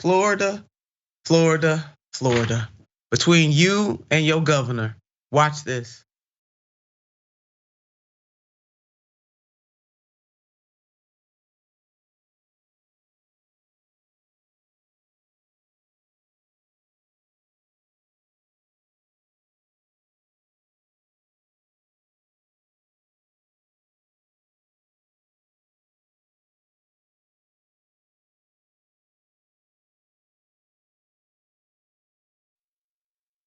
Florida, Florida, Florida. Between you and your governor, watch this.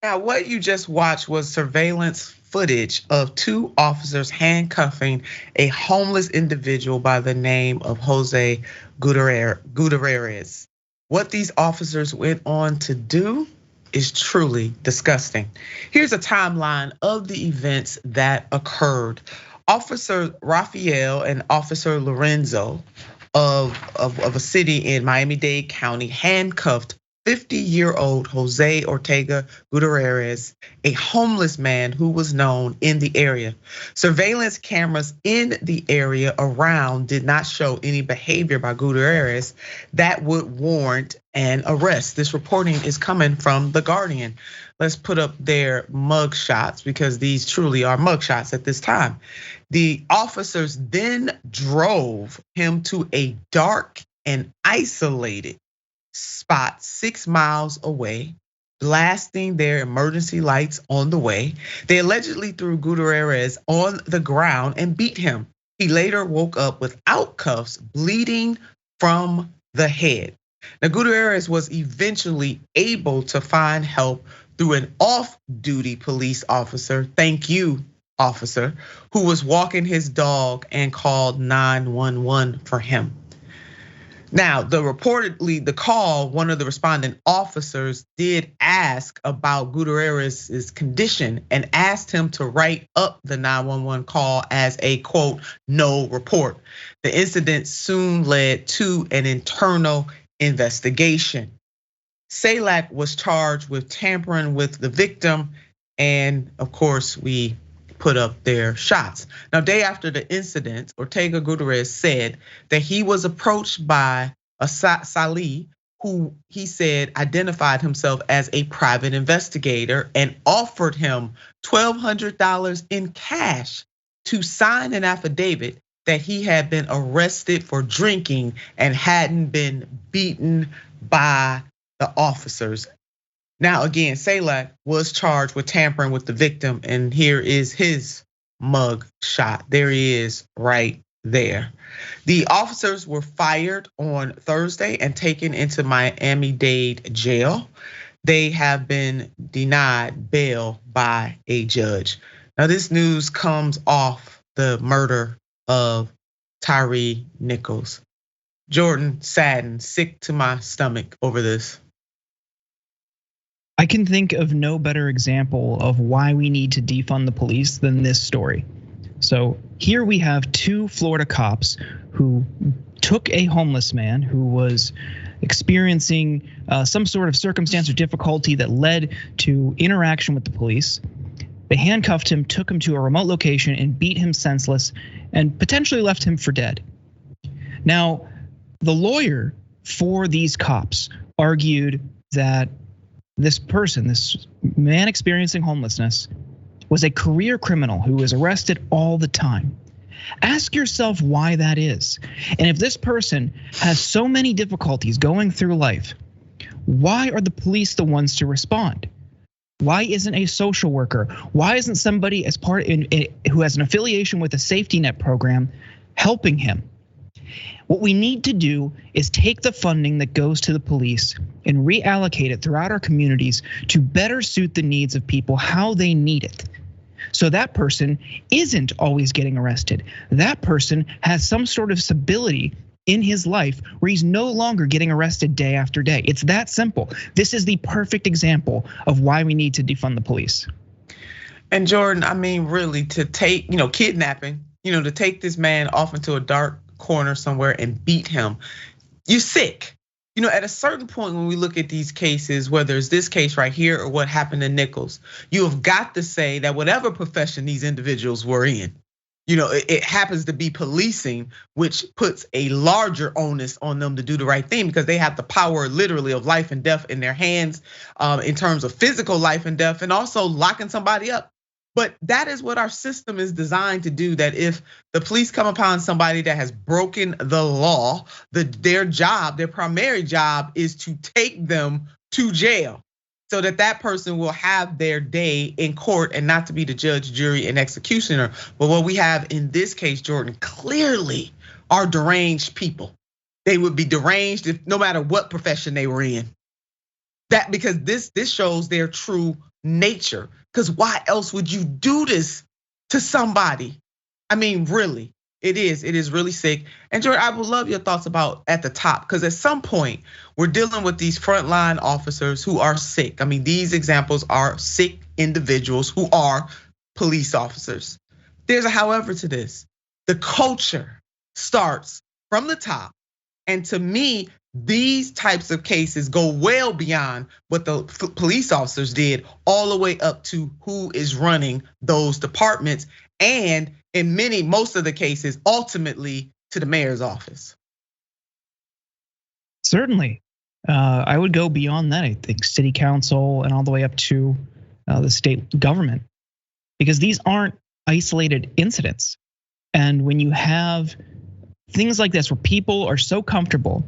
Now, what you just watched was surveillance footage of two officers handcuffing a homeless individual by the name of Jose Gutierrez. What these officers went on to do is truly disgusting. Here's a timeline of the events that occurred. Officer Rafael and Officer Lorenzo of a city in Miami-Dade County handcuffed 50-year-old Jose Ortega Gutierrez, a homeless man who was known in the area. Surveillance cameras in the area around did not show any behavior by Gutierrez that would warrant an arrest. This reporting is coming from The Guardian. Let's put up their mug shots because these truly are mug shots at this time. The officers then drove him to a dark and isolated spot 6 miles away, blasting their emergency lights on the way. They allegedly threw Gutierrez on the ground and beat him. He later woke up without cuffs, bleeding from the head. Now, Gutierrez was eventually able to find help through an off-duty police officer, thank you, officer, who was walking his dog and called 911 for him. Now, reportedly, the call, one of the responding officers did ask about Gutierrez's condition and asked him to write up the 911 call as a quote, no report. The incident soon led to an internal investigation. Salak was charged with tampering with the victim, and of course, we put up their shots. Now, day after the incident, Ortega Gutierrez said that he was approached by a Salih who he said identified himself as a private investigator and offered him $1,200 in cash to sign an affidavit that he had been arrested for drinking and hadn't been beaten by the officers. Now, again, Salak was charged with tampering with the victim, and here is his mug shot. There he is right there. The officers were fired on Thursday and taken into Miami-Dade jail. They have been denied bail by a judge. Now, this news comes off the murder of Tyre Nichols. Jordan, saddened, sick to my stomach over this. I can think of no better example of why we need to defund the police than this story. So here we have two Florida cops who took a homeless man who was experiencing some sort of circumstance or difficulty that led to interaction with the police. They handcuffed him, took him to a remote location and beat him senseless and potentially left him for dead. Now, the lawyer for these cops argued that this person, this man experiencing homelessness, was a career criminal who was arrested all the time. Ask yourself why that is. And if this person has so many difficulties going through life, why are the police the ones to respond? Why isn't a social worker? Why isn't somebody as part who has an affiliation with a safety net program helping him? What we need to do is take the funding that goes to the police and reallocate it throughout our communities to better suit the needs of people how they need it. So that person isn't always getting arrested. That person has some sort of stability in his life where he's no longer getting arrested day after day. It's that simple. This is the perfect example of why we need to defund the police. And Jordan, I mean, really, to take, kidnapping, to take this man off into a dark corner somewhere and beat him, you're sick. At a certain point when we look at these cases, whether it's this case right here or what happened to Nichols, you have got to say that whatever profession these individuals were in, it happens to be policing, which puts a larger onus on them to do the right thing because they have the power literally of life and death in their hands, in terms of physical life and death, and also locking somebody up. But that is what our system is designed to do, that if the police come upon somebody that has broken the law, their job, their primary job is to take them to jail so that person will have their day in court and not to be the judge, jury, and executioner. But what we have in this case, Jordan, clearly are deranged people. They would be deranged if no matter what profession they were in. That because this shows their true nature. Because why else would you do this to somebody? I mean, really, it is really sick. And Jordan, I would love your thoughts about at the top, because at some point we're dealing with these frontline officers who are sick. I mean, these examples are sick individuals who are police officers. There's a however to this. The culture starts from the top. And to me, these types of cases go well beyond what the police officers did, all the way up to who is running those departments. And in most of the cases, ultimately to the mayor's office. Certainly, I would go beyond that. I think city council and all the way up to the state government, because these aren't isolated incidents. And when you have things like this where people are so comfortable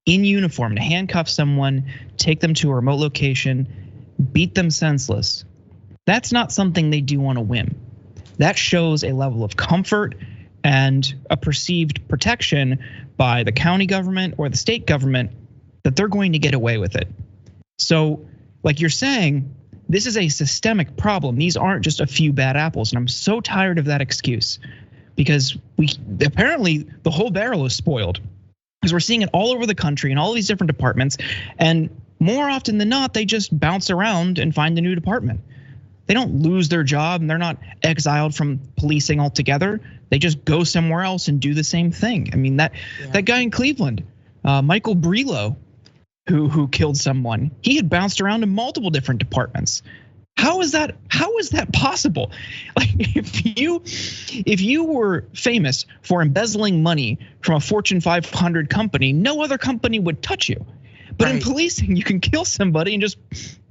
in uniform to handcuff someone, take them to a remote location, beat them senseless, that's not something they do on a whim. That shows a level of comfort and a perceived protection by the county government or the state government that they're going to get away with it. So, like you're saying, this is a systemic problem. These aren't just a few bad apples. And I'm so tired of that excuse, because apparently the whole barrel is spoiled, because we're seeing it all over the country in all these different departments. And more often than not, they just bounce around and find a new department. They don't lose their job and they're not exiled from policing altogether. They just go somewhere else and do the same thing. I mean, that guy in Cleveland, Michael Brelo, who killed someone, he had bounced around in multiple different departments. How is that possible? Like if you were famous for embezzling money from a Fortune 500 company, no other company would touch you. But in policing, you can kill somebody and just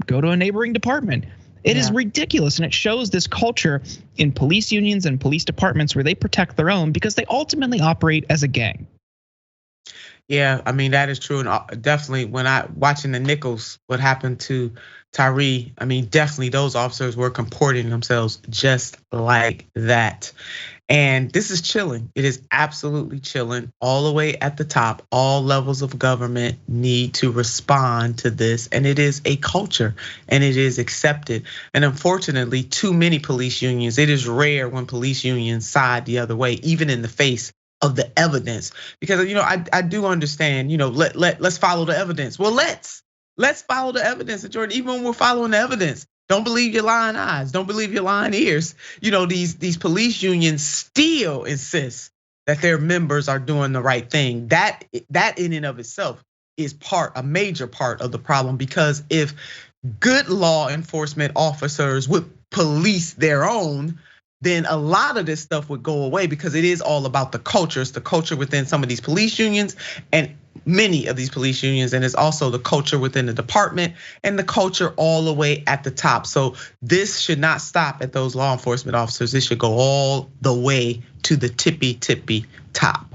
go to a neighboring department. It is ridiculous, and it shows this culture in police unions and police departments where they protect their own because they ultimately operate as a gang. Yeah, I mean, that is true. And definitely when watching the Nichols, what happened to Tyree, I mean, definitely those officers were comporting themselves just like that. And this is chilling. It is absolutely chilling all the way at the top. All levels of government need to respond to this. And it is a culture and it is accepted. And unfortunately, too many police unions, it is rare when police unions side the other way, even in the face of the evidence. Because I do understand, let's follow the evidence. Well, let's follow the evidence. And Jordan, even when we're following the evidence, don't believe your lying eyes. Don't believe your lying ears. These police unions still insist that their members are doing the right thing. That in and of itself is a major part of the problem, because if good law enforcement officers would police their own, then a lot of this stuff would go away, because it is all about the culture. It's the culture within some of these police unions and many of these police unions, and it's also the culture within the department and the culture all the way at the top. So this should not stop at those law enforcement officers. This should go all the way to the tippy top.